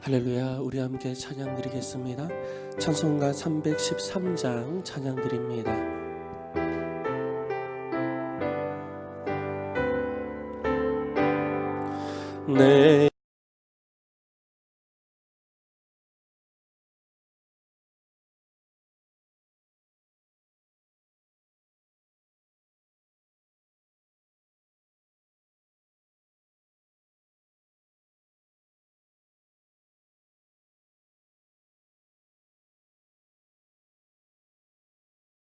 할렐루야. 우리 함께 찬양 드리겠습니다. 찬송가 313장 찬양 드립니다. 내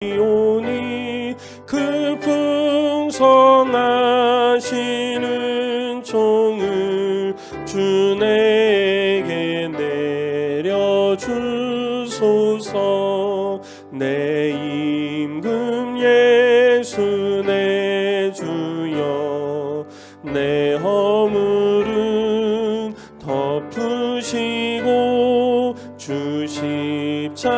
오니 그 풍성하시는 종을 주 내게 내려주소서. 내 임금 예수 내 주여, 내 허물은 덮으시고 주 십자가에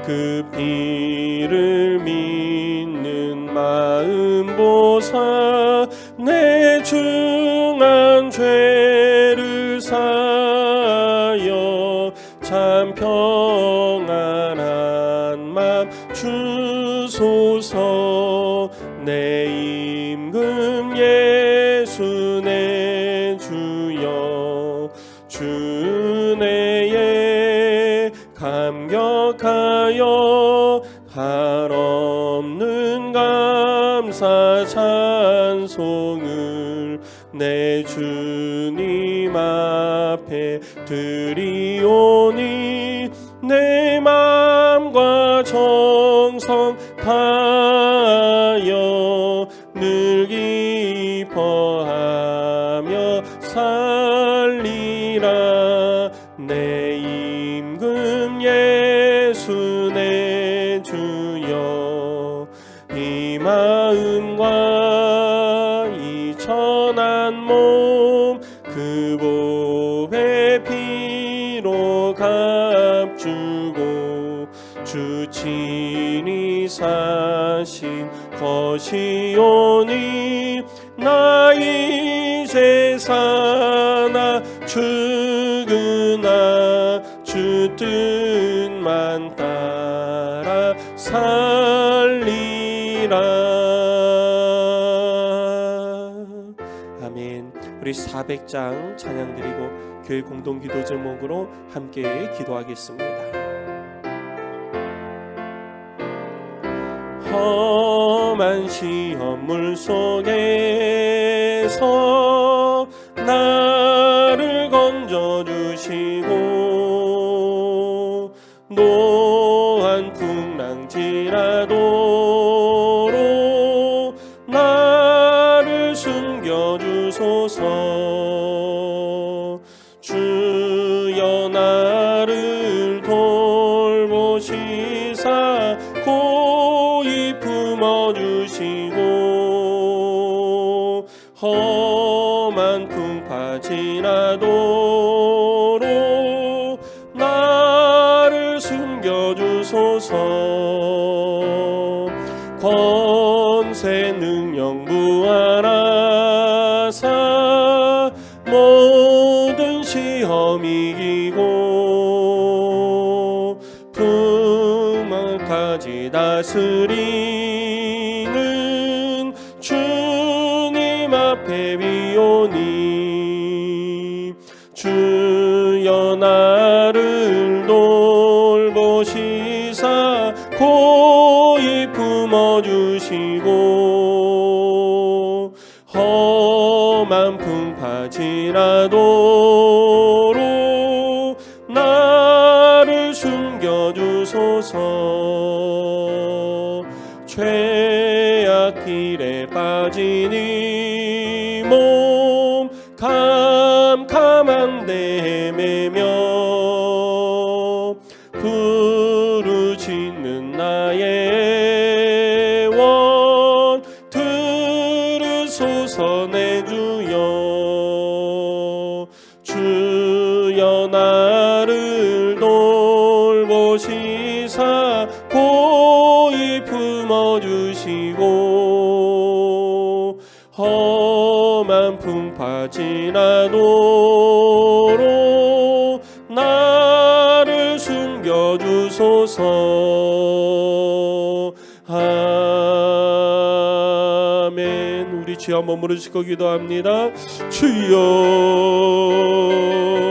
그 피를 믿는 마음 보사 내 중한 죄를 사하여 참 평안한 맘 주소서. 내 임금 예수 내 주여, 주 은혜에 감격하여 한없는 감사 찬송을 내 주님 앞에 드리오니 내 맘과 정성 다하여 늘 기뻐하며 살리라. 내 임금 예수 내 주여, 이 마음과 이 천한 몸 그 보배 피로 값주고 주 친히 사신 것이오니 나 이제 사나 죽으나 주 뜻만 따라 살리라. 아멘. 우리 400장 찬양 드리고 교회 공동기도 제목으로 함께 기도하겠습니다. 험한 시험물 속에서 나를 건져주시고 노한 풍랑지라도로 나를 숨겨주소서. 주여 나를 돌보시사 고이 품어주시고 험한 풍파지라도로 나를 숨겨주소서. 권세 능력 부활하사 모든 시험 이기고 풍랑까지 다스리는 주님 앞에 비오니 주여 나를 돌보시사 고이 품어주시고 험한 풍파지라도로 나를 숨겨주소서. 죄악 길에 빠진 이 몸 캄캄한데 헤매며 부르짖는 나의 원 들으소서. 내 주여, 주여 나를 돌보시사 고이 품어주시고 위험한 풍파 지나도록 나를 숨겨주소서. 아멘. 우리 주여 한번 부르시고 기도합니다. 주여.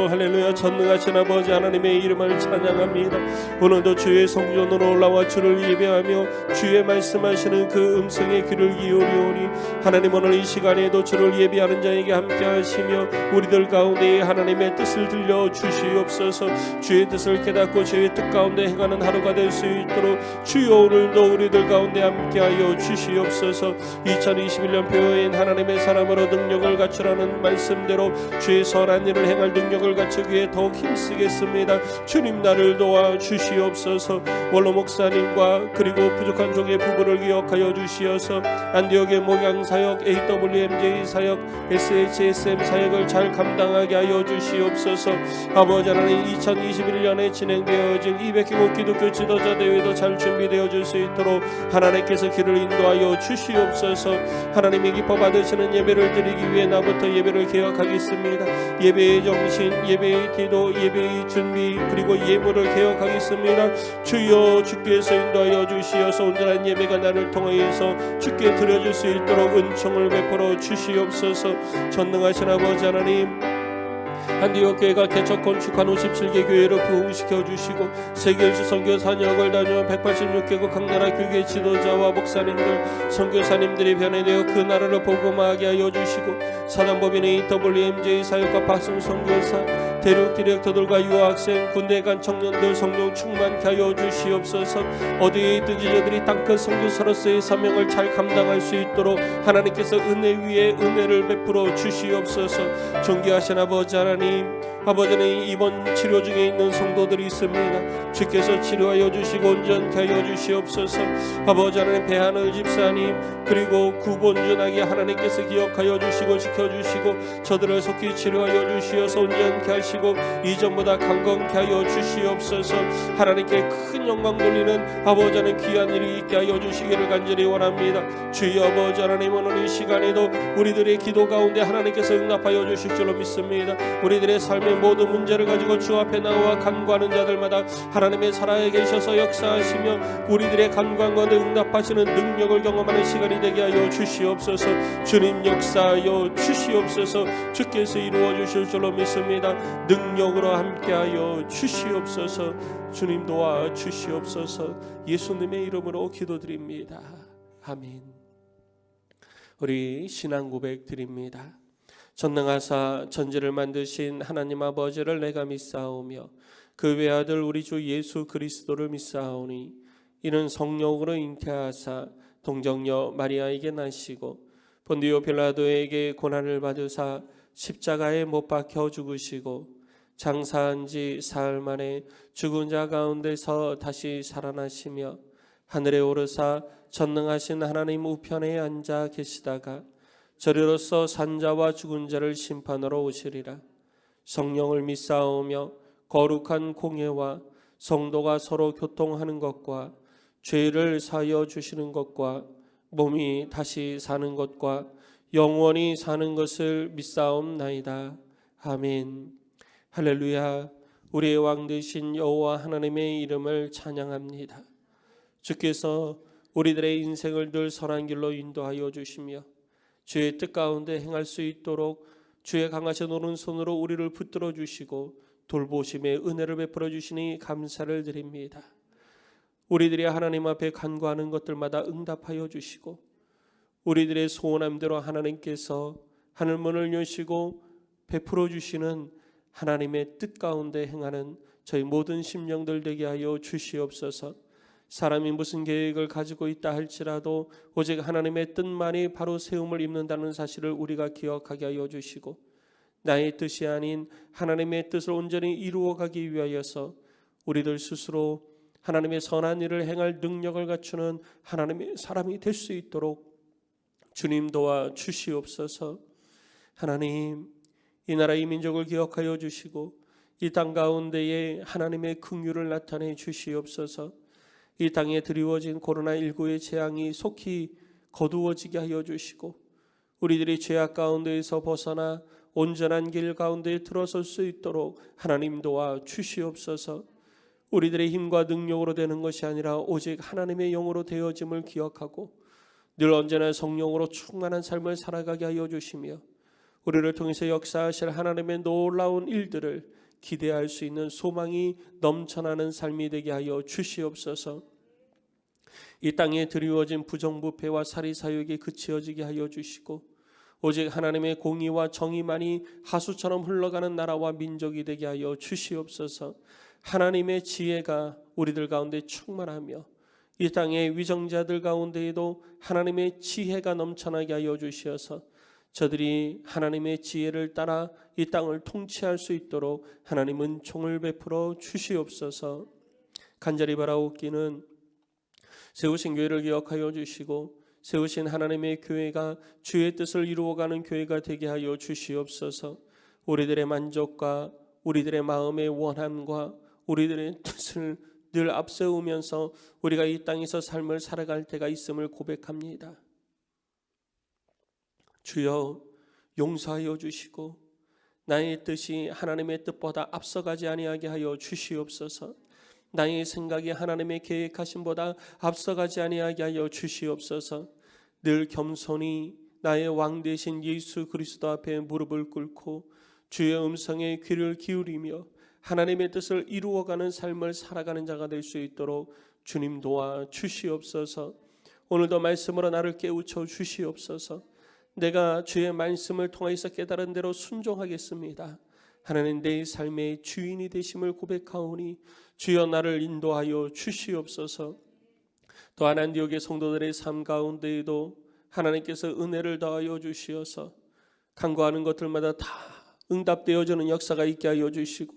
할렐루야. 전능하신 아버지 하나님의 이름을 찬양합니다. 오늘도 주의 성전으로 올라와 주를 예배하며 주의 말씀하시는 그 음성에 귀를 기울이오니 하나님 오늘 이 시간에도 주를 예배하는 자에게 함께 하시며 우리들 가운데 하나님의 뜻을 들려 주시옵소서. 주의 뜻을 깨닫고 주의 뜻 가운데 행하는 하루가 될 수 있도록 주여 오늘도 우리들 가운데 함께하여 주시옵소서. 2021년 표어인 하나님의 사람으로 능력을 갖추라는 말씀대로 주의 선한 일을 행할 능력을 갖추기 위해 더욱 힘쓰겠습니다. 주님 나를 도와 주시옵소서. 원로 목사님과 그리고 부족한 종의 부부를 기억하여 주시어서 안디옥의 목양 사역, AWMJ 사역, SHSM 사역을 잘 감당하게 하여 주시옵소서. 아버지 하나님 2021년에 진행되어질 200개국 기독교 지도자 대회도 잘 준비되어질 수 있도록 하나님께서 길을 인도하여 주시옵소서. 하나님이 기뻐 받으시는 예배를 드리기 위해 나부터 예배를 개혁하겠습니다. 예배의 정신, 예배의 기도, 예배의 준비 그리고 예물을 개혁하겠습니다. 주여 주께서 인도하여 주시어서 온전한 예배가 나를 통하여서 주께 드려질 수 있도록 은총을 베풀어 주시옵소서. 전능하신 아버지 하나님 안디옥 교회가 개척 건축한 57개 교회를 부흥시켜 주시고 세계일주 선교 사역을 다녀온 186개국 각 나라 교계 지도자와 목사님들 선교사님들이 변해되어 그 나라를 복음하게 하여 주시고 사단법인의 AWMJ 사역과 박승 선교사 대륙 디렉터들과 유학생 군대 간 청년들 성령 충만케 하여 주시옵소서. 어디에 있든지 저들이 땅끝 선교사로서의 사명을 잘 감당할 수 있도록 하나님께서 은혜 위에 은혜를 베풀어 주시옵소서. 존귀하신 아버지 하나님 아버지는 입원 치료 중에 있는 성도들이 있습니다. 주께서 치료하여 주시고 온전케 하여 주시옵소서. 아버지 하나님 배하늘 집사님 그리고 구본준하게 하나님께서 기억하여 주시고 지켜주시고 저들을 속히 치료하여 주시어서 온전케 하시고 이전보다 강건케 하여 주시옵소서. 하나님께 큰 영광 돌리는 아버지 하나님 귀한 일이 있게 하여 주시기를 간절히 원합니다. 주여 아버지 하나님 오늘 이 시간에도 우리들의 기도 가운데 하나님께서 응답하여 주실 줄로 믿습니다. 우리들의 삶의 모든 문제를 가지고 주 앞에 나와 간구하는 자들마다 하나님의 살아에 계셔서 역사하시며 우리들의 간구한 것에 응답하시는 능력을 경험하는 시간이 되게 하여 주시옵소서. 주님 역사하여 주시옵소서. 주께서 이루어 주실 줄로 믿습니다. 능력으로 함께하여 주시옵소서. 주님 도와 주시옵소서. 예수님의 이름으로 기도드립니다. 아멘. 우리 신앙 고백 드립니다. 전능하사 천지를 만드신 하나님 아버지를 내가 믿사오며 그 외아들 우리 주 예수 그리스도를 믿사오니 이는 성령으로 잉태하사 동정녀 마리아에게 나시고 본디오 빌라도에게 고난을 받으사 십자가에 못 박혀 죽으시고 장사한 지 사흘 만에 죽은 자 가운데서 다시 살아나시며 하늘에 오르사 전능하신 하나님 우편에 앉아 계시다가 저리로서 산자와 죽은 자를 심판하러 오시리라. 성령을 믿사오며 거룩한 공예와 성도가 서로 교통하는 것과 죄를 사하여 주시는 것과 몸이 다시 사는 것과 영원히 사는 것을 믿사옵나이다. 아멘. 할렐루야. 우리의 왕 되신 여호와 하나님의 이름을 찬양합니다. 주께서 우리들의 인생을 늘 선한 길로 인도하여 주시며 주의 뜻 가운데 행할 수 있도록 주의 강하신 오른손으로 우리를 붙들어 주시고 돌보심의 은혜를 베풀어 주시니 감사를 드립니다. 우리들이 하나님 앞에 간구하는 것들마다 응답하여 주시고 우리들의 소원함대로 하나님께서 하늘문을 여시고 베풀어 주시는 하나님의 뜻 가운데 행하는 저희 모든 심령들 되게 하여 주시옵소서. 사람이 무슨 계획을 가지고 있다 할지라도 오직 하나님의 뜻만이 바로 세움을 입는다는 사실을 우리가 기억하게 하여 주시고 나의 뜻이 아닌 하나님의 뜻을 온전히 이루어가기 위하여서 우리들 스스로 하나님의 선한 일을 행할 능력을 갖추는 하나님의 사람이 될 수 있도록 주님 도와 주시옵소서. 하나님 이 나라 이 민족을 기억하여 주시고 이 땅 가운데에 하나님의 긍휼을 나타내 주시옵소서. 이 땅에 드리워진 코로나19의 재앙이 속히 거두어지게 하여 주시고 우리들이 죄악 가운데에서 벗어나 온전한 길 가운데 들어설 수 있도록 하나님 도와 주시옵소서. 우리들의 힘과 능력으로 되는 것이 아니라 오직 하나님의 영으로 되어짐을 기억하고 늘 언제나 성령으로 충만한 삶을 살아가게 하여 주시며 우리를 통해서 역사하실 하나님의 놀라운 일들을 기대할 수 있는 소망이 넘쳐나는 삶이 되게 하여 주시옵소서. 이 땅에 드리워진 부정부패와 사리사욕이 그치어지게 하여 주시고 오직 하나님의 공의와 정의만이 하수처럼 흘러가는 나라와 민족이 되게 하여 주시옵소서. 하나님의 지혜가 우리들 가운데 충만하며 이 땅의 위정자들 가운데에도 하나님의 지혜가 넘쳐나게 하여 주시어서 저들이 하나님의 지혜를 따라 이 땅을 통치할 수 있도록 하나님 은총을 베풀어 주시옵소서. 간절히 바라옵기는 세우신 교회를 기억하여 주시고 세우신 하나님의 교회가 주의 뜻을 이루어가는 교회가 되게 하여 주시옵소서. 우리들의 만족과 우리들의 마음의 원함과 우리들의 뜻을 늘 앞세우면서 우리가 이 땅에서 삶을 살아갈 때가 있음을 고백합니다. 주여 용서하여 주시고 나의 뜻이 하나님의 뜻보다 앞서가지 아니하게 하여 주시옵소서. 나의 생각이 하나님의 계획하심보다 앞서가지 아니하게 하여 주시옵소서. 늘 겸손히 나의 왕 되신 예수 그리스도 앞에 무릎을 꿇고 주의 음성에 귀를 기울이며 하나님의 뜻을 이루어가는 삶을 살아가는 자가 될 수 있도록 주님 도와 주시옵소서. 오늘도 말씀으로 나를 깨우쳐 주시옵소서. 내가 주의 말씀을 통하여서 깨달은 대로 순종하겠습니다. 하나님 내 삶의 주인이 되심을 고백하오니 주여 나를 인도하여 주시옵소서. 또한 안디옥의 성도들의 삶 가운데에도 하나님께서 은혜를 더하여 주시어서 간구하는 것들마다 다 응답되어지는 역사가 있게 하여 주시고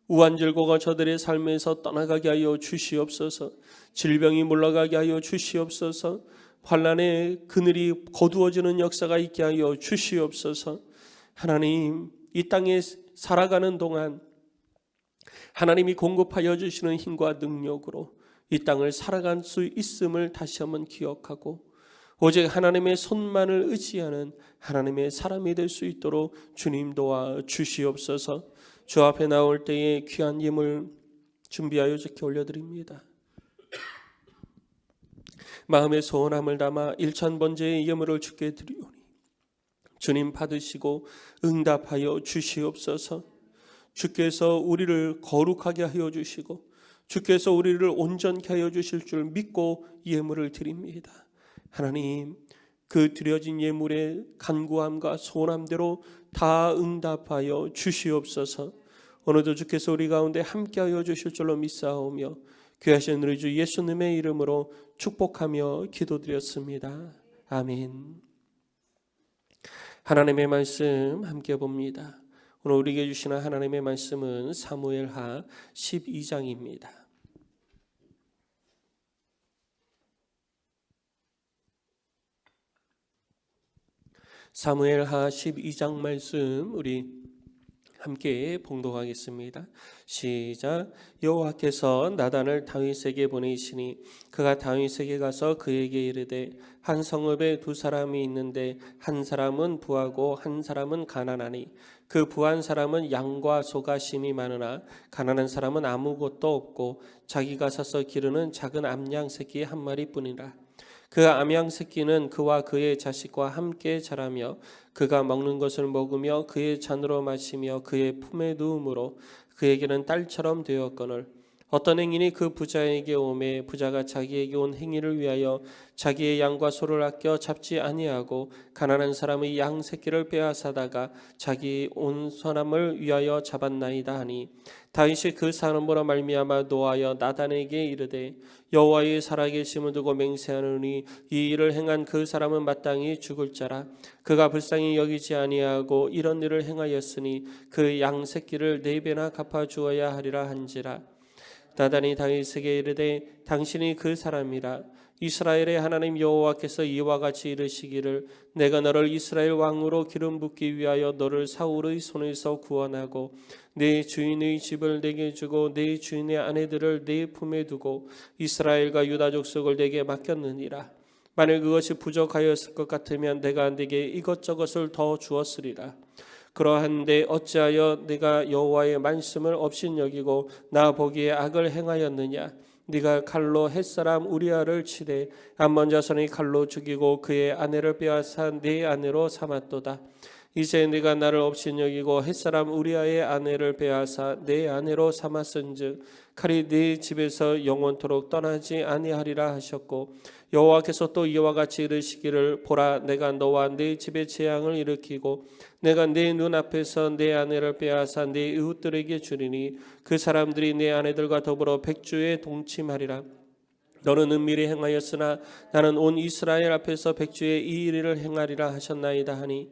우환질고가 저들의 삶에서 떠나가게 하여 주시옵소서. 질병이 물러가게 하여 주시옵소서. 환난의 그늘이 거두어지는 역사가 있게 하여 주시옵소서. 하나님 이 땅에 살아가는 동안 하나님이 공급하여 주시는 힘과 능력으로 이 땅을 살아갈 수 있음을 다시 한번 기억하고 오직 하나님의 손만을 의지하는 하나님의 사람이 될 수 있도록 주님 도와 주시옵소서. 주 앞에 나올 때에 귀한 예물 준비하여 주께 올려드립니다. 마음의 소원함을 담아 1000번째의 예물을 주께 드리오니 주님 받으시고 응답하여 주시옵소서. 주께서 우리를 거룩하게 하여 주시고 주께서 우리를 온전케 하여 주실 줄 믿고 예물을 드립니다. 하나님 그 드려진 예물의 간구함과 소원함대로 다 응답하여 주시옵소서. 오늘도 주께서 우리 가운데 함께하여 주실 줄로 믿사오며 귀하신 우리 주 예수님의 이름으로 축복하며 기도드렸습니다. 아멘. 하나님의 말씀 함께 봅니다. 오늘 우리에게 주시는 하나님의 말씀은 사무엘하 12장입니다. 사무엘하 12장 말씀 우리 함께 봉독하겠습니다. 시작. 여호와께서 나단을 다윗에게 보내시니 그가 다윗에게 가서 그에게 이르되 한 성읍에 두 사람이 있는데 한 사람은 부하고 한 사람은 가난하니 그 부한 사람은 양과 소가 심이 많으나 가난한 사람은 아무것도 없고 자기가 사서 기르는 작은 암양 새끼 한 마리뿐이라. 그 암양 새끼는 그와 그의 자식과 함께 자라며 그가 먹는 것을 먹으며 그의 잔으로 마시며 그의 품에 누움으로 그에게는 딸처럼 되었거늘 어떤 행인이 그 부자에게 오매 부자가 자기에게 온 행인을 위하여 자기의 양과 소를 아껴 잡지 아니하고 가난한 사람의 양 새끼를 빼앗아다가 자기 온 선함을 위하여 잡았나이다 하니 다윗이 그 사람으로 말미암아 노하여 나단에게 이르되 여호와의 살아계심을 두고 맹세하노니 이 일을 행한 그 사람은 마땅히 죽을 자라. 그가 불쌍히 여기지 아니하고 이런 일을 행하였으니 그 양 새끼를 4배나 갚아주어야 하리라 한지라. 나단이 다윗에게 이르되 당신이 그 사람이라. 이스라엘의 하나님 여호와께서 이와 같이 이르시기를 내가 너를 이스라엘 왕으로 기름 붓기 위하여 너를 사울의 손에서 구원하고 내 주인의 집을 내게 주고 내 주인의 아내들을 내 품에 두고 이스라엘과 유다 족속을 내게 맡겼느니라. 만일 그것이 부족하였을 것 같으면 내가 네게 이것저것을 더 주었으리라. 그러한데 어찌하여 네가 여호와의 말씀을 업신여기고 나 보기에 악을 행하였느냐? 네가 칼로 햇사람 우리아를 치되 암몬 자손이 칼로 죽이고 그의 아내를 빼앗아 네 아내로 삼았도다. 이제 네가 나를 업신여기고 햇사람 우리아의 아내를 빼앗아 네 아내로 삼았은즉 칼이 네 집에서 영원토록 떠나지 아니하리라 하셨고, 여호와께서 또 이와 같이 이르시기를 보라, 내가 너와 네 집에 재앙을 일으키고 내가 네 눈앞에서 내 아내를 빼앗아 네 이웃들에게 주리니 그 사람들이 내 아내들과 더불어 백주에 동침하리라. 너는 은밀히 행하였으나 나는 온 이스라엘 앞에서 백주에 이 일을 행하리라 하셨나이다 하니,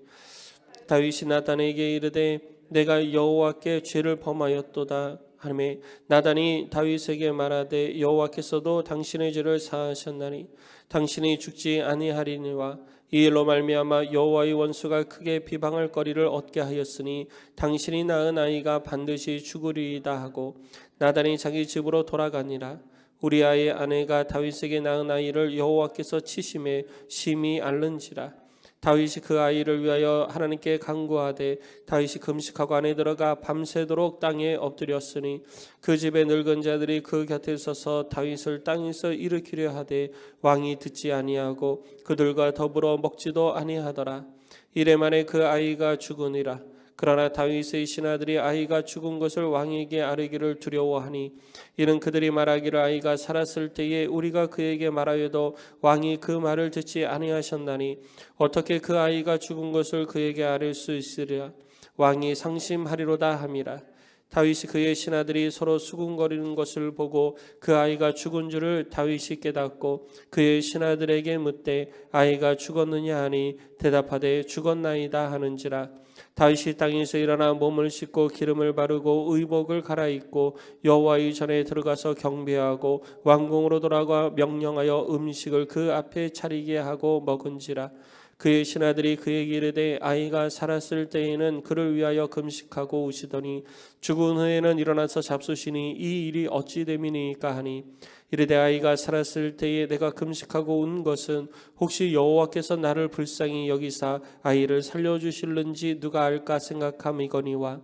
다윗이 나단에게 이르되 내가 여호와께 죄를 범하였도다 하매, 나단이 다윗에게 말하되 여호와께서도 당신의 죄를 사하셨나니 당신이 죽지 아니하리니와 이 일로 말미암아 여호와의 원수가 크게 비방할 거리를 얻게 하였으니 당신이 낳은 아이가 반드시 죽으리이다 하고, 나단이 자기 집으로 돌아가니라. 우리아의 아내가 다윗에게 낳은 아이를 여호와께서 치심에 심히 앓는지라. 다윗이 그 아이를 위하여 하나님께 간구하되 다윗이 금식하고 안에 들어가 밤새도록 땅에 엎드렸으니 그 집의 늙은 자들이 그 곁에 서서 다윗을 땅에서 일으키려 하되 왕이 듣지 아니하고 그들과 더불어 먹지도 아니하더라. 이래 만에 그 아이가 죽으니라. 그러나 다윗의 신하들이 아이가 죽은 것을 왕에게 아뢰기를 두려워하니, 이는 그들이 말하기를 아이가 살았을 때에 우리가 그에게 말하여도 왕이 그 말을 듣지 아니하셨나니 어떻게 그 아이가 죽은 것을 그에게 아뢰 수 있으랴. 왕이 상심하리로다 함이라. 다윗이 그의 신하들이 서로 수군거리는 것을 보고 그 아이가 죽은 줄을 다윗이 깨닫고 그의 신하들에게 묻되 아이가 죽었느냐 하니 대답하되 죽었나이다 하는지라. 다윗이 땅에서 일어나 몸을 씻고 기름을 바르고 의복을 갈아입고 여호와의 전에 들어가서 경배하고 왕궁으로 돌아가 명령하여 음식을 그 앞에 차리게 하고 먹은지라. 그의 신하들이 그에게 이르되 아이가 살았을 때에는 그를 위하여 금식하고 우시더니 죽은 후에는 일어나서 잡수시니 이 일이 어찌 됨이니까 하니, 이르되 아이가 살았을 때에 내가 금식하고 운 것은 혹시 여호와께서 나를 불쌍히 여기사 아이를 살려주실는지 누가 알까 생각함이거니와,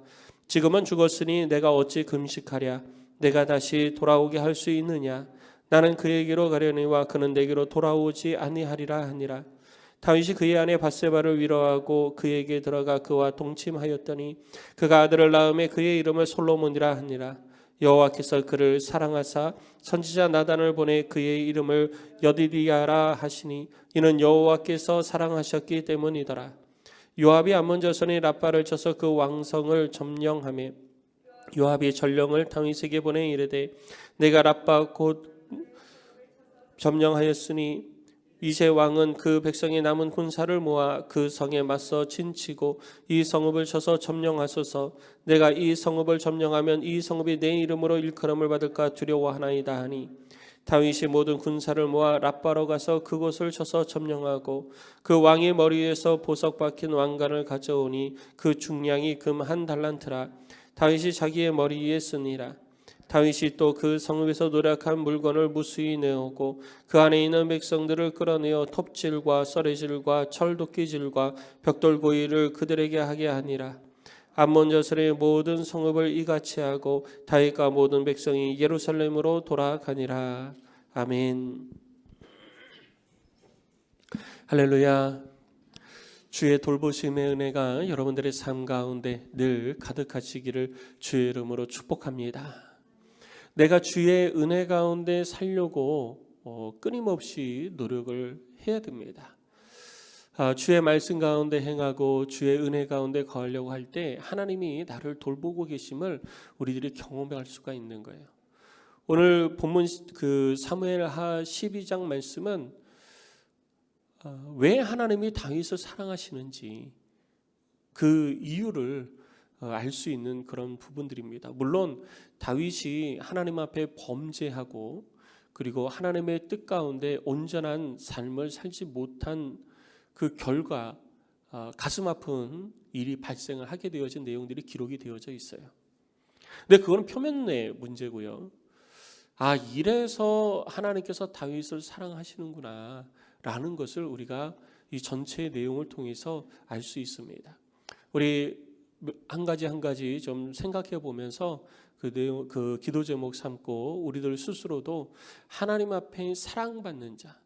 지금은 죽었으니 내가 어찌 금식하랴. 내가 다시 돌아오게 할 수 있느냐. 나는 그에게로 가려니와 그는 내게로 돌아오지 아니하리라 하니라. 다윗이 그의 아내 밧세바를 위로하고 그에게 들어가 그와 동침하였더니 그가 아들을 낳음에 그의 이름을 솔로몬이라 하니라. 여호와께서 그를 사랑하사 선지자 나단을 보내 그의 이름을 여디디야라 하시니 이는 여호와께서 사랑하셨기 때문이더라. 요압이 암몬 자손의 랍바를 쳐서 그 왕성을 점령하며 요압이 전령을 다윗에게 보내 이르되 내가 랍바 곧 점령하였으니 이제 왕은 그 백성의 남은 군사를 모아 그 성에 맞서 진치고 이 성읍을 쳐서 점령하소서. 내가 이 성읍을 점령하면 이 성읍이 내 이름으로 일컬음을 받을까 두려워하나이다 하니, 다윗이 모든 군사를 모아 랍바로 가서 그곳을 쳐서 점령하고 그 왕의 머리에서 보석 박힌 왕관을 가져오니 그 중량이 금 1달란트라. 다윗이 자기의 머리에 쓰니라. 다윗이 또 그 성읍에서 노력한 물건을 무수히 내오고 그 안에 있는 백성들을 끌어내어 톱질과 썰의질과 철도끼질과 벽돌고이를 그들에게 하게 하니라. 암몬 자손의 모든 성읍을 이같이 하고 다윗과 모든 백성이 예루살렘으로 돌아가니라. 아멘. 할렐루야. 주의 돌보심의 은혜가 여러분들의 삶 가운데 늘 가득하시기를 주의 이름으로 축복합니다. 내가 주의 은혜 가운데 살려고 끊임없이 노력을 해야 됩니다. 주의 말씀 가운데 행하고 주의 은혜 가운데 거하려고 할 때 하나님이 나를 돌보고 계심을 우리들이 경험할 수가 있는 거예요. 오늘 본문 그 사무엘하 12장 말씀은 왜 하나님이 다윗을 사랑하시는지 그 이유를 알 수 있는 그런 부분들입니다. 물론 다윗이 하나님 앞에 범죄하고 그리고 하나님의 뜻 가운데 온전한 삶을 살지 못한 그 결과 가슴 아픈 일이 발생을 하게 되어진 내용들이 기록이 되어져 있어요. 근데 그거는 표면의 문제고요. 이래서 하나님께서 다윗을 사랑하시는구나 라는 것을 우리가 이 전체 내용을 통해서 알 수 있습니다. 우리 한 가지 좀 생각해 보면서 그 내용, 그 기도 제목 삼고 우리들 스스로도 하나님 앞에 사랑받는 자,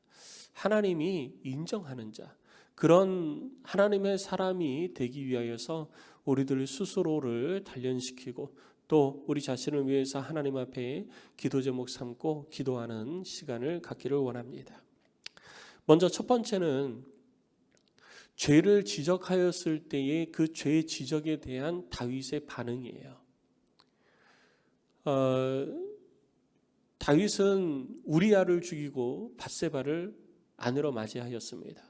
하나님이 인정하는 자, 그런 하나님의 사람이 되기 위하여서 우리들 스스로를 단련시키고 또 우리 자신을 위해서 하나님 앞에 기도 제목 삼고 기도하는 시간을 갖기를 원합니다. 먼저 첫 번째는 죄를 지적하였을 때의 그 죄 지적에 대한 다윗의 반응이에요. 다윗은 우리아를 죽이고 밧세바를 아내로 맞이하였습니다.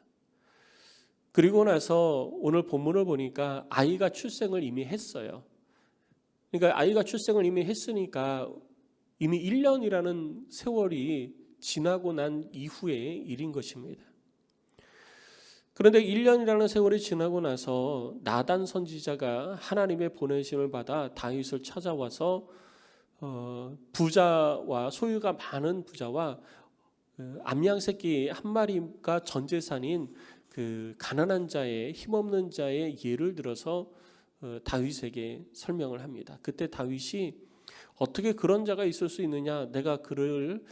그리고 나서 오늘 본문을 보니까 아이가 출생을 이미 했어요. 그러니까 아이가 출생을 이미 했으니까 이미 1년이라는 세월이 지나고 난 이후의 일인 것입니다. 그런데 1년이라는 세월이 지나고 나서 나단 선지자가 하나님의 보내심을 받아 다윗을 찾아와서 부자와 소유가 많은 부자와 암양 새끼 한 마리가 전 재산인 그 가난한 자의 힘없는 자의 예를 들어서 다윗에게 설명을 합니다. 그때 다윗이 어떻게 그런 자가 있을 수 있느냐, 내가 그를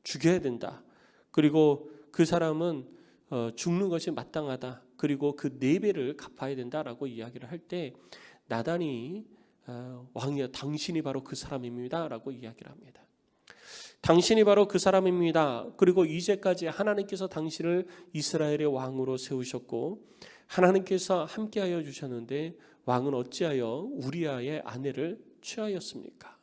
죽여야 된다. 그리고 그 사람은 죽는 것이 마땅하다. 그리고 그 4배를 갚아야 된다라고 이야기를 할 때 나단이 왕이여 당신이 바로 그 사람입니다 라고 이야기를 합니다. 당신이 바로 그 사람입니다. 그리고 이제까지 하나님께서 당신을 이스라엘의 왕으로 세우셨고 하나님께서 함께하여 주셨는데 왕은 어찌하여 우리아의 아내를 취하였습니까?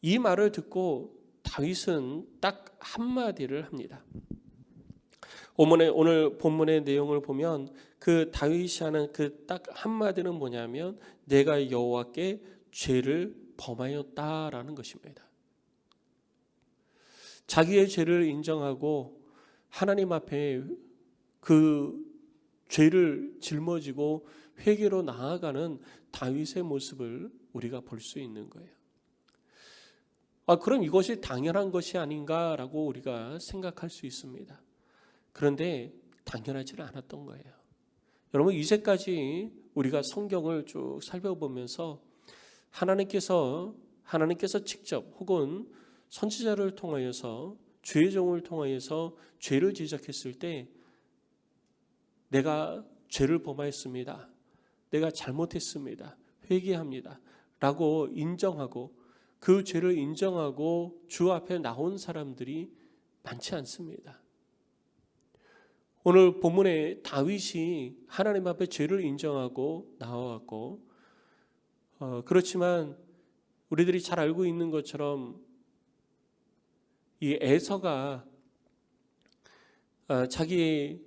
이 말을 듣고 다윗은 딱 한마디를 합니다. 오늘 본문의 내용을 보면 그 다윗이 하는 그 딱 한마디는 뭐냐면 내가 여호와께 죄를 범하였다라는 것입니다. 자기의 죄를 인정하고 하나님 앞에 그 죄를 짊어지고 회개로 나아가는 다윗의 모습을 우리가 볼 수 있는 거예요. 그럼 이것이 당연한 것이 아닌가라고 우리가 생각할 수 있습니다. 그런데 당연하지는 않았던 거예요. 여러분, 이제까지 우리가 성경을 쭉 살펴보면서 하나님께서 직접 혹은 선지자를 통하여서 죄의 종을 통하여서 죄를 지적했을 때 내가 죄를 범하였습니다. 내가 잘못했습니다. 회개합니다. 라고 인정하고 그 죄를 인정하고 주 앞에 나온 사람들이 많지 않습니다. 오늘 본문에 다윗이 하나님 앞에 죄를 인정하고 나와왔고 그렇지만 우리들이 잘 알고 있는 것처럼 이 에서가 자기의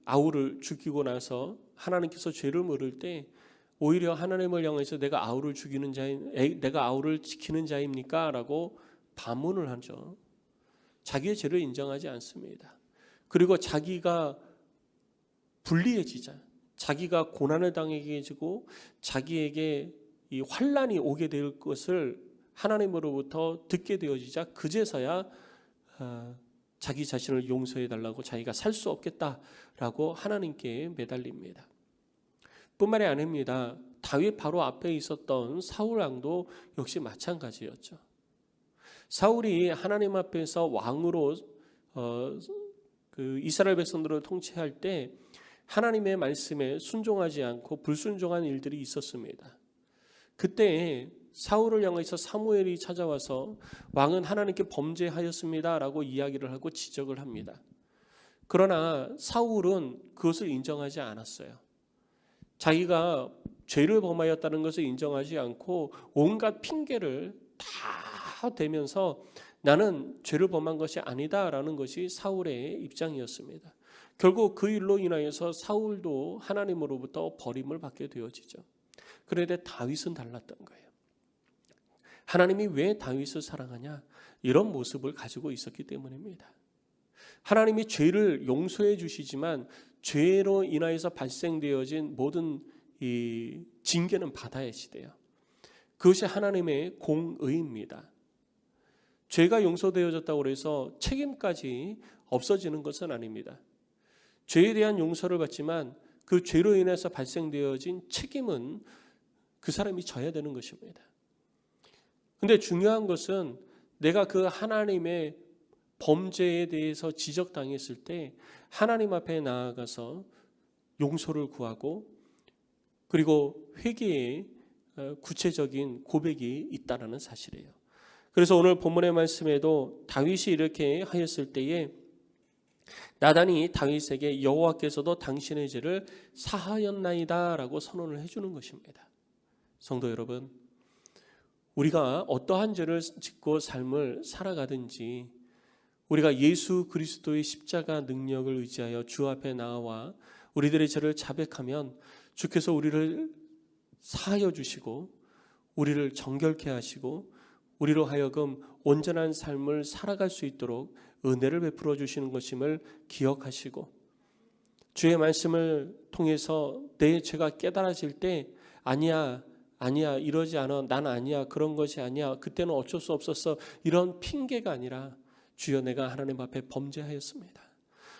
아우를 죽이고 나서 하나님께서 죄를 물을 때 오히려 하나님을 향해서 내가 아우를 지키는 자입니까? 라고 반문을 하죠. 자기의 죄를 인정하지 않습니다. 그리고 자기가 불리해지자, 자기가 고난을 당해지고 자기에게 이 환난이 오게 될 것을 하나님으로부터 듣게 되어지자 그제서야 자기 자신을 용서해 달라고 자기가 살 수 없겠다라고 하나님께 매달립니다. 뿐만이 아닙니다. 다윗 바로 앞에 있었던 사울 왕도 역시 마찬가지였죠. 사울이 하나님 앞에서 왕으로 그 이스라엘 백성들을 통치할 때 하나님의 말씀에 순종하지 않고 불순종한 일들이 있었습니다. 그때 사울을 향해서 사무엘이 찾아와서 왕은 하나님께 범죄하였습니다라고 이야기를 하고 지적을 합니다. 그러나 사울은 그것을 인정하지 않았어요. 자기가 죄를 범하였다는 것을 인정하지 않고 온갖 핑계를 다 대면서 나는 죄를 범한 것이 아니다라는 것이 사울의 입장이었습니다. 결국 그 일로 인하여서 사울도 하나님으로부터 버림을 받게 되어지죠. 그런데 다윗은 달랐던 거예요. 하나님이 왜 다윗을 사랑하냐? 이런 모습을 가지고 있었기 때문입니다. 하나님이 죄를 용서해 주시지만 죄로 인하여서 발생되어진 모든 이 징계는 받아야 시대요. 그것이 하나님의 공의입니다. 죄가 용서되어졌다고 해서 책임까지 없어지는 것은 아닙니다. 죄에 대한 용서를 받지만 그 죄로 인해서 발생되어진 책임은 그 사람이 져야 되는 것입니다. 근데 중요한 것은 내가 그 하나님의 범죄에 대해서 지적당했을 때 하나님 앞에 나아가서 용서를 구하고 그리고 회개의 구체적인 고백이 있다는 사실이에요. 그래서 오늘 본문의 말씀에도 다윗이 이렇게 하였을 때에 나단이 다윗에게 여호와께서도 당신의 죄를 사하였나이다 라고 선언을 해주는 것입니다. 성도 여러분, 우리가 어떠한 죄를 짓고 삶을 살아가든지 우리가 예수 그리스도의 십자가 능력을 의지하여 주 앞에 나와 우리들의 죄를 자백하면 주께서 우리를 사하여 주시고 우리를 정결케 하시고 우리로 하여금 온전한 삶을 살아갈 수 있도록 은혜를 베풀어 주시는 것임을 기억하시고 주의 말씀을 통해서 내 죄가 깨달아질 때 아니야 이러지 않아, 난 아니야, 그런 것이 아니야, 그때는 어쩔 수 없었어, 이런 핑계가 아니라 주여 내가 하나님 앞에 범죄하였습니다.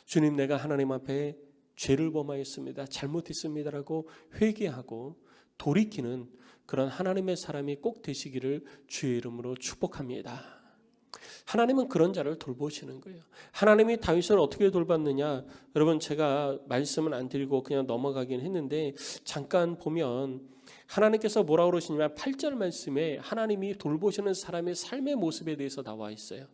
주님 내가 하나님 앞에 죄를 범하였습니다. 잘못했습니다라고 회개하고 돌이키는 그런 하나님의 사람이 꼭 되시기를 주의 이름으로 축복합니다. 하나님은 그런 자를 돌보시는 거예요. 하나님이 다윗을 어떻게 돌봤느냐, 여러분 제가 말씀은 안 드리고 그냥 넘어가긴 했는데 잠깐 보면 하나님께서 뭐라고 그러시냐면 8절 말씀에 하나님이 돌보시는 사람의 삶의 모습에 대해서 나와 있어요.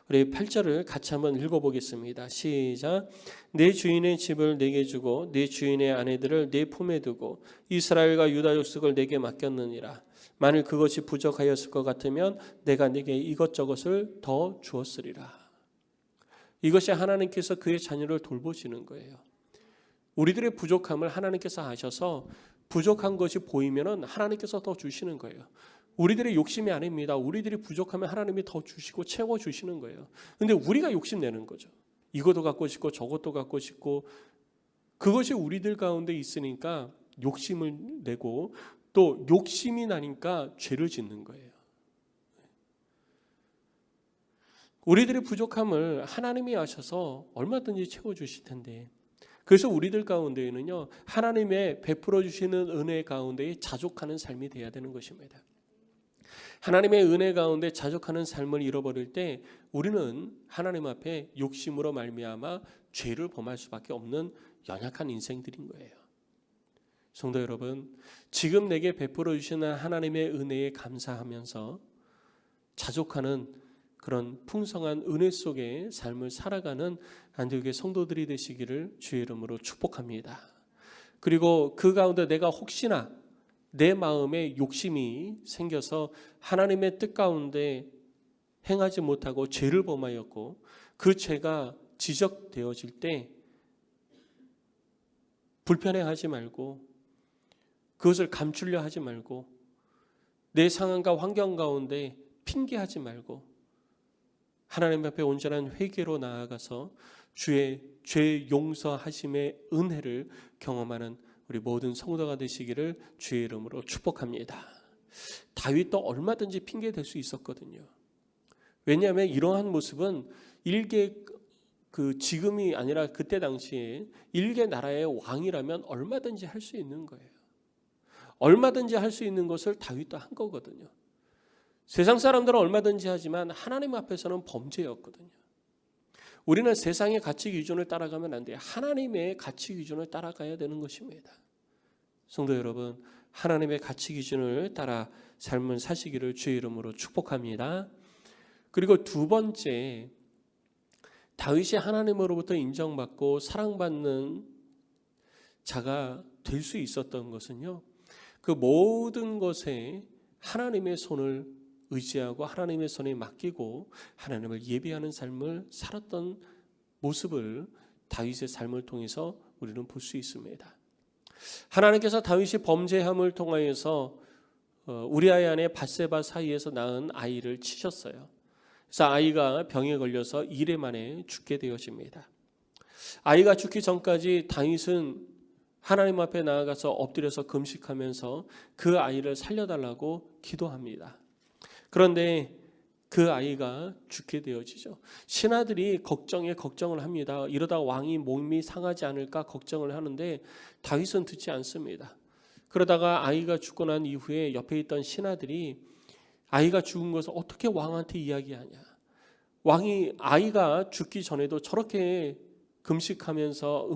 우리 8절을 같이 한번 읽어보겠습니다. 시작. 내 주인의 집을 내게 주고 내 주인의 아내들을 내 품에 두고 이스라엘과 유다 족속을 내게 맡겼느니라. 만일 그것이 부족하였을 것 같으면 내가 네게 이것저것을 더 주었으리라. 이것이 하나님께서 그의 자녀를 돌보시는 거예요. 우리들의 부족함을 하나님께서 아셔서 부족한 것이 보이면 하나님께서 더 주시는 거예요. 우리들의 욕심이 아닙니다. 우리들이 부족하면 하나님이 더 주시고 채워주시는 거예요. 근데 우리가 욕심내는 거죠. 이것도 갖고 싶고 저것도 갖고 싶고 그것이 우리들 가운데 있으니까 욕심을 내고 또 욕심이 나니까 죄를 짓는 거예요. 우리들의 부족함을 하나님이 아셔서 얼마든지 채워주실 텐데 그래서 우리들 가운데에는요 하나님의 베풀어 주시는 은혜 가운데에 자족하는 삶이 돼야 되는 것입니다. 하나님의 은혜 가운데 자족하는 삶을 잃어버릴 때 우리는 하나님 앞에 욕심으로 말미암아 죄를 범할 수밖에 없는 연약한 인생들인 거예요. 성도 여러분, 지금 내게 베풀어 주시는 하나님의 은혜에 감사하면서 자족하는 그런 풍성한 은혜 속의 삶을 살아가는 안디옥의 성도들이 되시기를 주의 이름으로 축복합니다. 그리고 그 가운데 내가 혹시나 내 마음에 욕심이 생겨서 하나님의 뜻 가운데 행하지 못하고 죄를 범하였고 그 죄가 지적되어질 때 불편해하지 말고 그것을 감추려 하지 말고 내 상황과 환경 가운데 핑계하지 말고 하나님 앞에 온전한 회개로 나아가서 주의 죄 용서하심의 은혜를 경험하는 우리 모든 성도가 되시기를 주의 이름으로 축복합니다. 다윗도 얼마든지 핑계 댈 수 있었거든요. 왜냐하면 이러한 모습은 일개 지금이 아니라 그때 당시에 일개 나라의 왕이라면 얼마든지 할 수 있는 거예요. 얼마든지 할 수 있는 것을 다윗도 한 거거든요. 세상 사람들은 얼마든지 하지만 하나님 앞에서는 범죄였거든요. 우리는 세상의 가치 기준을 따라가면 안 돼요. 하나님의 가치 기준을 따라가야 되는 것입니다. 성도 여러분, 하나님의 가치 기준을 따라 삶을 사시기를 주의 이름으로 축복합니다. 그리고 두 번째, 다윗이 하나님으로부터 인정받고 사랑받는 자가 될 수 있었던 것은요, 그 모든 것에 하나님의 손을 의지하고 하나님의 손에 맡기고 하나님을 예배하는 삶을 살았던 모습을 다윗의 삶을 통해서 우리는 볼 수 있습니다. 하나님께서 다윗이 범죄함을 통하여서 우리아의 아내 밧세바 사이에서 낳은 아이를 치셨어요. 그래서 아이가 병에 걸려서 2일 만에 죽게 되어집니다. 아이가 죽기 전까지 다윗은 하나님 앞에 나아가서 엎드려서 금식하면서 그 아이를 살려달라고 기도합니다. 그런데 그 아이가 죽게 되어지죠. 신하들이 걱정을 합니다. 이러다 왕이 몸이 상하지 않을까 걱정을 하는데 다윗은 듣지 않습니다. 그러다가 아이가 죽고 난 이후에 옆에 있던 신하들이 아이가 죽은 것을 어떻게 왕한테 이야기하냐. 왕이 아이가 죽기 전에도 저렇게 금식하면서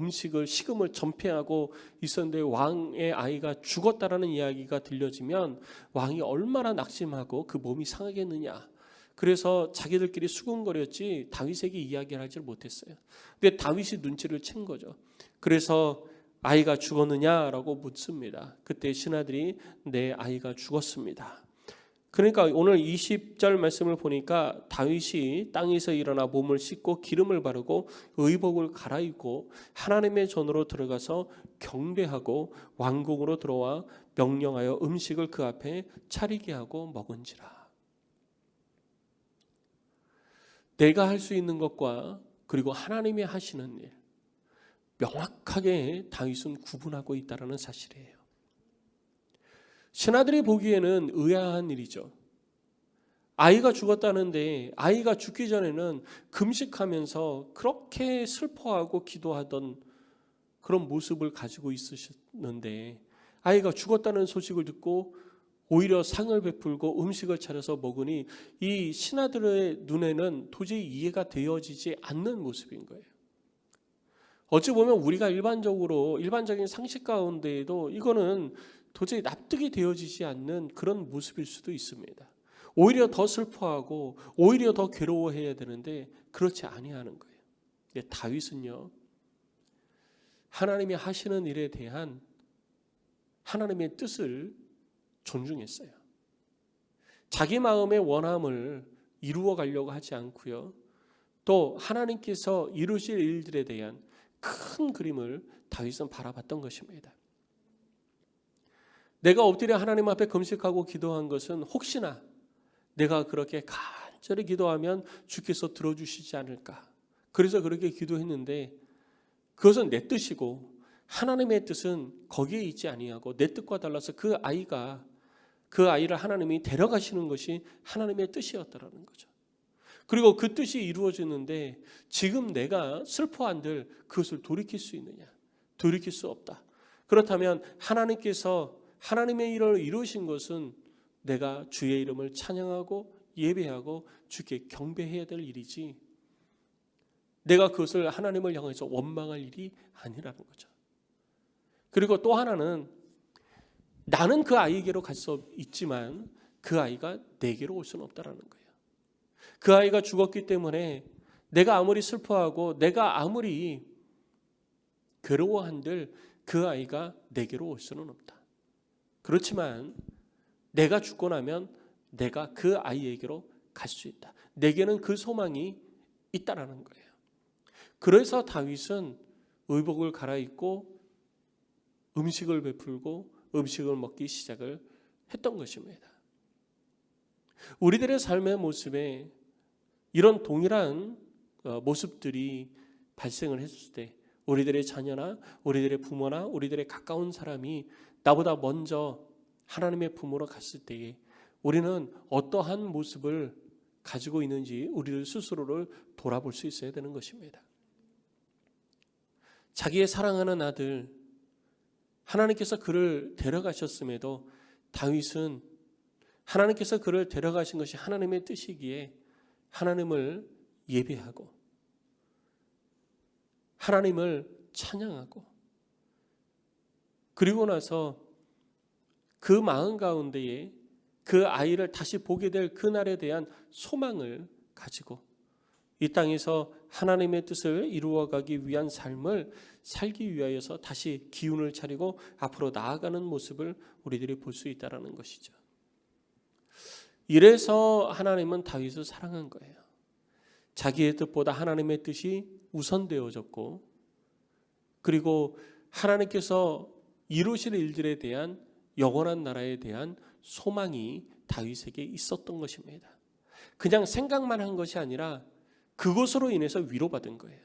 식음을 전폐하고 있었는데 왕의 아이가 죽었다라는 이야기가 들려지면 왕이 얼마나 낙심하고 그 몸이 상하겠느냐. 그래서 자기들끼리 수군거렸지 다윗에게 이야기를 하지 못했어요. 근데 다윗이 눈치를 챈 거죠. 그래서 아이가 죽었느냐라고 묻습니다. 그때 신하들이 내 아이가 죽었습니다. 그러니까 오늘 20절 말씀을 보니까 다윗이 땅에서 일어나 몸을 씻고 기름을 바르고 의복을 갈아입고 하나님의 전으로 들어가서 경배하고 왕궁으로 들어와 명령하여 음식을 그 앞에 차리게 하고 먹은지라. 내가 할 수 있는 것과 그리고 하나님이 하시는 일, 명확하게 다윗은 구분하고 있다는 사실이에요. 신하들이 보기에는 의아한 일이죠. 아이가 죽었다는데 아이가 죽기 전에는 금식하면서 그렇게 슬퍼하고 기도하던 그런 모습을 가지고 있으셨는데 아이가 죽었다는 소식을 듣고 오히려 상을 베풀고 음식을 차려서 먹으니 이 신하들의 눈에는 도저히 이해가 되어지지 않는 모습인 거예요. 어찌 보면 우리가 일반적인 상식 가운데에도 이거는 도저히 납득이 되어지지 않는 그런 모습일 수도 있습니다. 오히려 더 슬퍼하고 오히려 더 괴로워해야 되는데 그렇지 아니하는 거예요. 근데 다윗은요, 하나님이 하시는 일에 대한 하나님의 뜻을 존중했어요. 자기 마음의 원함을 이루어 가려고 하지 않고요. 또 하나님께서 이루실 일들에 대한 큰 그림을 다윗은 바라봤던 것입니다. 내가 엎드려 하나님 앞에 금식하고 기도한 것은 혹시나 내가 그렇게 간절히 기도하면 주께서 들어주시지 않을까. 그래서 그렇게 기도했는데 그것은 내 뜻이고 하나님의 뜻은 거기에 있지 아니하고 내 뜻과 달라서 그 아이를 하나님이 데려가시는 것이 하나님의 뜻이었다라는 거죠. 그리고 그 뜻이 이루어지는데 지금 내가 슬퍼한들 그것을 돌이킬 수 있느냐? 돌이킬 수 없다. 그렇다면 하나님께서 하나님의 일을 이루신 것은 내가 주의 이름을 찬양하고 예배하고 주께 경배해야 될 일이지 내가 그것을 하나님을 향해서 원망할 일이 아니라는 거죠. 그리고 또 하나는 나는 그 아이에게로 갈 수 있지만 그 아이가 내게로 올 수는 없다라는 거예요. 그 아이가 죽었기 때문에 내가 아무리 슬퍼하고 내가 아무리 괴로워한들 그 아이가 내게로 올 수는 없다. 그렇지만 내가 죽고 나면 내가 그 아이에게로 갈 수 있다. 내게는 그 소망이 있다라는 거예요. 그래서 다윗은 의복을 갈아입고 음식을 베풀고 음식을 먹기 시작을 했던 것입니다. 우리들의 삶의 모습에 이런 동일한 모습들이 발생을 했을 때 우리들의 자녀나 우리들의 부모나 우리들의 가까운 사람이 나보다 먼저 하나님의 품으로 갔을 때에 우리는 어떠한 모습을 가지고 있는지 우리를 스스로를 돌아볼 수 있어야 되는 것입니다. 자기의 사랑하는 아들 하나님께서 그를 데려가셨음에도 다윗은 하나님께서 그를 데려가신 것이 하나님의 뜻이기에 하나님을 예배하고 하나님을 찬양하고 그리고 나서 그 마음 가운데에 그 아이를 다시 보게 될 그날에 대한 소망을 가지고 이 땅에서 하나님의 뜻을 이루어가기 위한 삶을 살기 위하여서 다시 기운을 차리고 앞으로 나아가는 모습을 우리들이 볼 수 있다는 것이죠. 이래서 하나님은 다윗을 사랑한 거예요. 자기의 뜻보다 하나님의 뜻이 우선되어졌고 그리고 하나님께서 이루실 일들에 대한 영원한 나라에 대한 소망이 다윗에게 있었던 것입니다. 그냥 생각만 한 것이 아니라 그것으로 인해서 위로받은 거예요.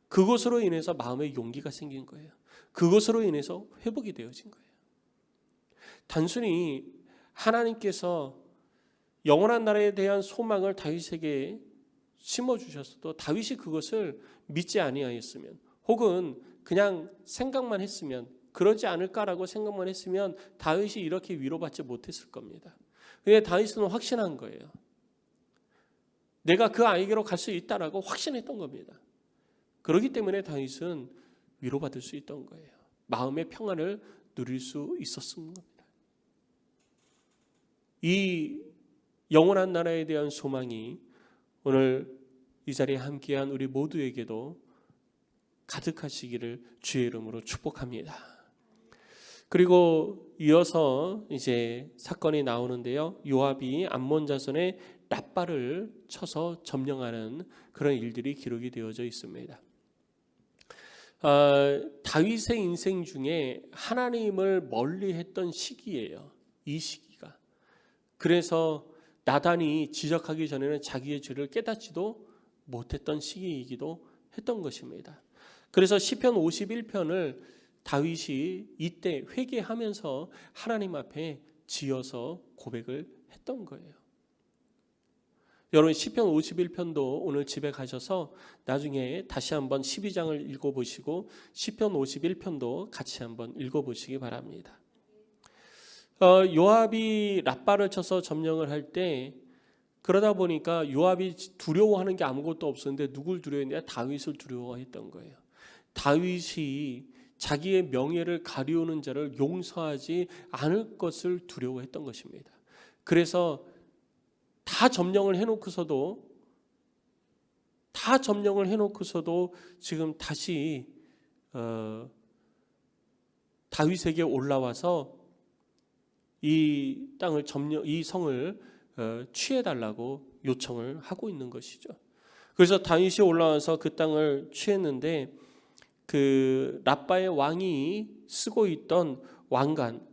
그것으로 인해서 마음의 용기가 생긴 거예요. 그것으로 인해서 회복이 되어진 거예요. 단순히 하나님께서 영원한 나라에 대한 소망을 다윗에게 심어주셨어도 다윗이 그것을 믿지 아니하였으면, 혹은 그냥 생각만 했으면, 그러지 않을까라고 생각만 했으면 다윗이 이렇게 위로받지 못했을 겁니다. 근데 다윗은 확신한 거예요. 내가 그 아이에게로 갈 수 있다라고 확신했던 겁니다. 그렇기 때문에 다윗은 위로받을 수 있던 거예요. 마음의 평안을 누릴 수 있었습니다. 이 영원한 나라에 대한 소망이 오늘 이 자리에 함께한 우리 모두에게도 가득하시기를 주의 이름으로 축복합니다. 그리고 이어서 이제 사건이 나오는데요. 요압이 암몬 자손의 랍바를 쳐서 점령하는 그런 일들이 기록이 되어져 있습니다. 다윗의 인생 중에 하나님을 멀리했던 시기예요. 이 시기가. 그래서 나단이 지적하기 전에는 자기의 죄를 깨닫지도 못했던 시기이기도 했던 것입니다. 그래서 시편 51편을 다윗이 이때 회개하면서 하나님 앞에 지어서 고백을 했던 거예요. 여러분 시편 51편도 오늘 집에 가셔서 나중에 다시 한번 12장을 읽어보시고 시편 51편도 같이 한번 읽어보시기 바랍니다. 요압이 랍바를 쳐서 점령을 할 때 그러다 보니까 요압이 두려워하는 게 아무것도 없었는데 누굴 두려워했냐? 다윗을 두려워했던 거예요. 다윗이 자기의 명예를 가리우는 자를 용서하지 않을 것을 두려워했던 것입니다. 그래서 다 점령을 해놓고서도 지금 다시 다윗에게 올라와서 이 땅을 이 성을 취해달라고 요청을 하고 있는 것이죠. 그래서 다윗이 올라와서 그 땅을 취했는데 그 랍바의 왕이 쓰고 있던 왕관,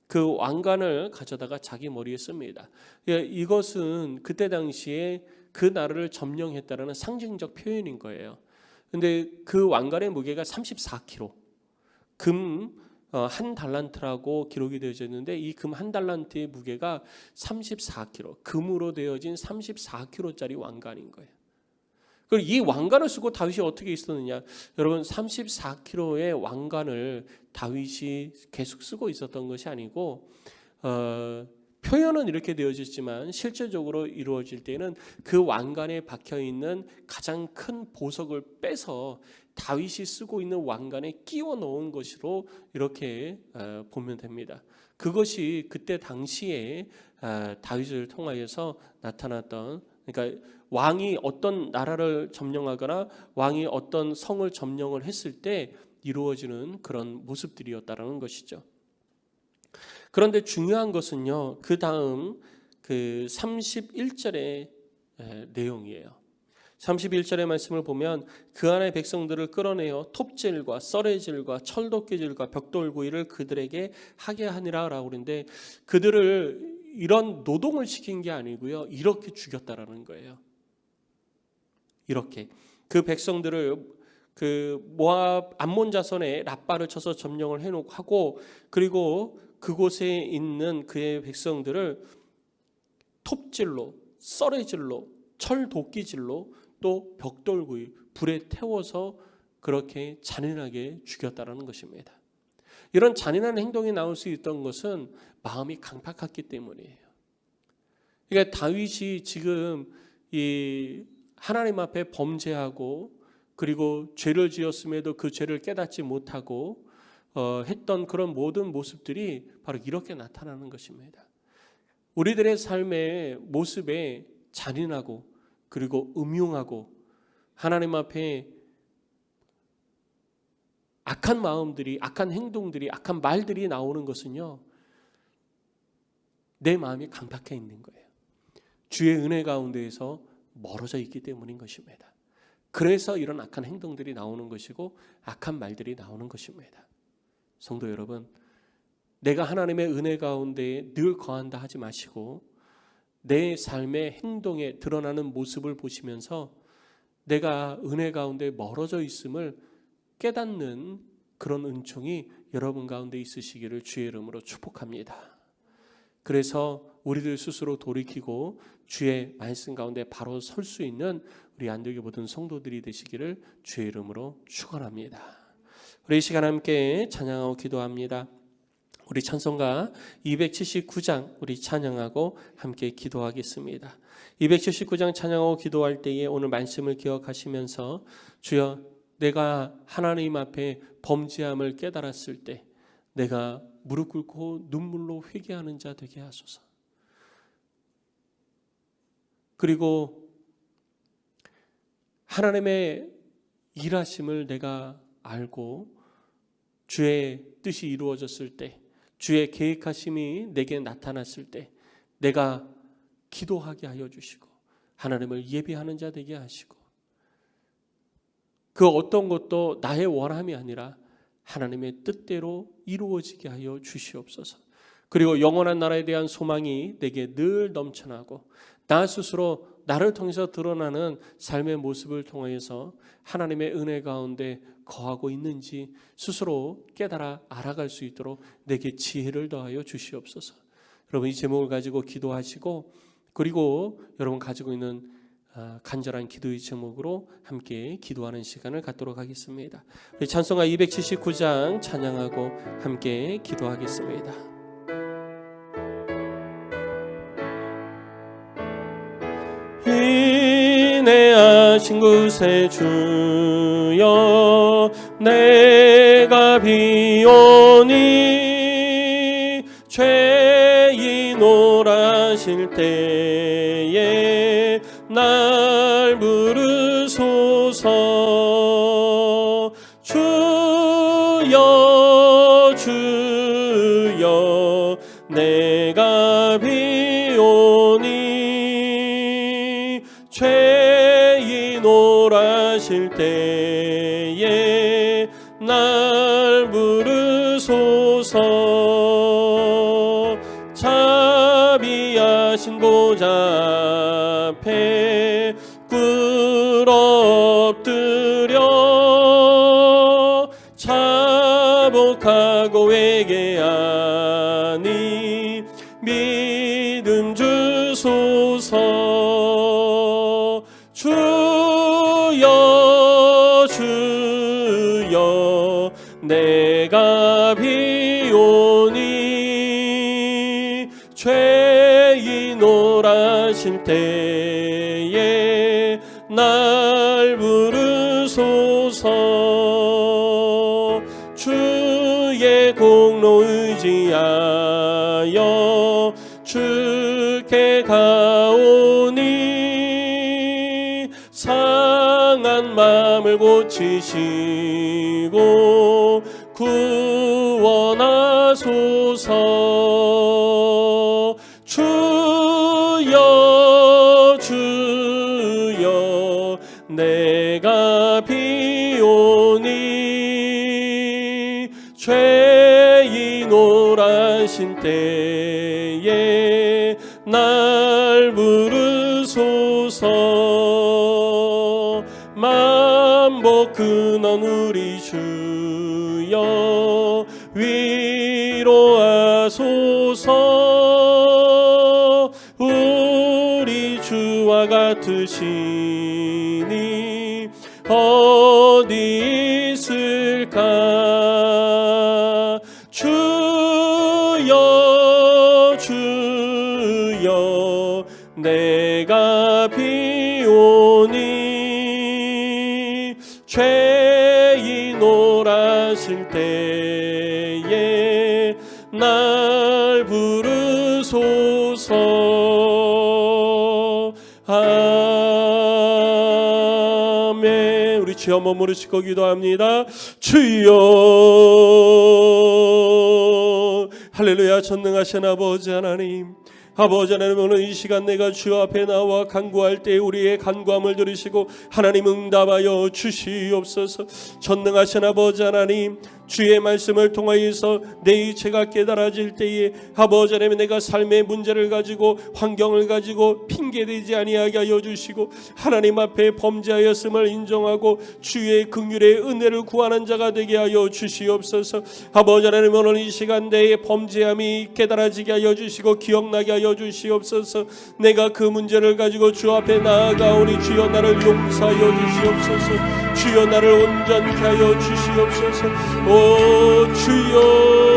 그 왕관을 가져다가 자기 머리에 씁니다. 이것은 그때 당시에 그 나라를 점령했다라는 상징적 표현인 거예요. 근데 그 왕관의 무게가 34kg, 금 한 달란트라고 기록이 되어져 있는데 이 금 한 달란트의 무게가 34kg, 금으로 되어진 34kg짜리 왕관인 거예요. 그리고 이 왕관을 쓰고 다윗이 어떻게 있었느냐? 여러분 34kg의 왕관을 다윗이 계속 쓰고 있었던 것이 아니고 표현은 이렇게 되어졌지만 실제적으로 이루어질 때는 그 왕관에 박혀 있는 가장 큰 보석을 빼서 다윗이 쓰고 있는 왕관에 끼워 넣은 것으로 이렇게 보면 됩니다. 그것이 그때 당시에 다윗을 통하여서 나타났던, 그러니까 왕이 어떤 나라를 점령하거나 왕이 어떤 성을 점령을 했을 때 이루어지는 그런 모습들이었다라는 것이죠. 그런데 중요한 것은요, 그 다음 그 31절의 내용이에요. 31절의 말씀을 보면 그 안에 백성들을 끌어내어 톱질과 썰애질과 철도끼질과 벽돌구이를 그들에게 하게 하니라 라고 그러는데, 그들을 이런 노동을 시킨 게 아니고요, 이렇게 죽였다라는 거예요. 이렇게 그 백성들을 그 모압 암몬 자손의 랍바를 쳐서 점령을 해놓고 하고, 그리고 그곳에 있는 그의 백성들을 톱질로, 썰애질로, 철도끼질로, 또 벽돌구이, 불에 태워서 그렇게 잔인하게 죽였다라는 것입니다. 이런 잔인한 행동이 나올 수 있던 것은 마음이 강팍했기 때문이에요. 그러니까 다윗이 지금 이 하나님 앞에 범죄하고 그리고 죄를 지었음에도 그 죄를 깨닫지 못하고 했던 그런 모든 모습들이 바로 이렇게 나타나는 것입니다. 우리들의 삶의 모습에 잔인하고 그리고 음흉하고 하나님 앞에 악한 마음들이, 악한 행동들이, 악한 말들이 나오는 것은요, 내 마음이 강팍해 있는 거예요. 주의 은혜 가운데에서 멀어져 있기 때문인 것입니다. 그래서 이런 악한 행동들이 나오는 것이고 악한 말들이 나오는 것입니다. 성도 여러분, 내가 하나님의 은혜 가운데 늘 거한다 하지 마시고 내 삶의 행동에 드러나는 모습을 보시면서 내가 은혜 가운데 멀어져 있음을 깨닫는 그런 은총이 여러분 가운데 있으시기를 주의 이름으로 축복합니다. 그래서 우리들 스스로 돌이키고 주의 말씀 가운데 바로 설 수 있는 우리 안디옥의 모든 성도들이 되시기를 주의 이름으로 축원합니다. 우리 이 시간 함께 찬양하고 기도합니다. 우리 찬송가 279장 우리 찬양하고 함께 기도하겠습니다. 279장 찬양하고 기도할 때에 오늘 말씀을 기억하시면서 주여, 내가 하나님 앞에 범죄함을 깨달았을 때 내가 무릎 꿇고 눈물로 회개하는 자 되게 하소서. 그리고 하나님의 일하심을 내가 알고 주의 뜻이 이루어졌을 때, 주의 계획하심이 내게 나타났을 때 내가 기도하게 하여 주시고 하나님을 예배하는 자 되게 하시고, 그 어떤 것도 나의 원함이 아니라 하나님의 뜻대로 이루어지게 하여 주시옵소서. 그리고 영원한 나라에 대한 소망이 내게 늘 넘쳐나고 나 스스로 나를 통해서 드러나는 삶의 모습을 통해서 하나님의 은혜 가운데 거하고 있는지 스스로 깨달아 알아갈 수 있도록 내게 지혜를 더하여 주시옵소서. 여러분, 이 제목을 가지고 기도하시고, 그리고 여러분 가지고 있는 간절한 기도의 제목으로 함께 기도하는 시간을 갖도록 하겠습니다. 우리 찬송가 279장 찬양하고 함께 기도하겠습니다. 인내하신 곳에 주여 내가 비오니 죄인 오라실 때에 날 부르소서. 주여 주여 내가 비오니 죄인 오라실 때에 날 부르소서. 자비하신 보좌 앞에 꿇어 엎드려 자복하고 회개하니 믿음 주소서. 주여 주여 내가 비오니 죄인 오라실 때에 날 부르소서. 주의 공로 의지하여 주께 가오니 상한 마음을 고치시고 구원하소서. 주여 주여 내가 비오니 죄인 오라신 때에 날 부르소서. 만복 근원 우리 주여 위로하소서. 우리 주와 같으시니 어디 있을까. 주여 주여 내가 비오니 죄인 오라실 때에 날 부르소서. 아멘. 우리 주여 한번 부르시고 기도합니다. 주여. 할렐루야. 전능하신 아버지 하나님, 아버지 하나님, 오늘 이 시간 내가 주 앞에 나와 간구할 때 우리의 간구함을 들으시고 하나님 응답하여 주시옵소서. 전능하신 아버지 하나님, 주의 말씀을 통하여서 내 이체가 깨달아질 때에 아버지 하나님 내가 삶의 문제를 가지고 환경을 가지고 핑계대지 아니하게 하여 주시고 하나님 앞에 범죄하였음을 인정하고 주의 긍휼의 은혜를 구하는 자가 되게 하여 주시옵소서. 아버지 하나님 오늘 이 시간 내의 범죄함이 깨달아지게 하여 주시고 기억나게 하여 주시옵소서. 내가 그 문제를 가지고 주 앞에 나아가오니 주여 나를 용서하여 주시옵소서. 주여 나를 온전케 하여 주시옵소서. 오 주여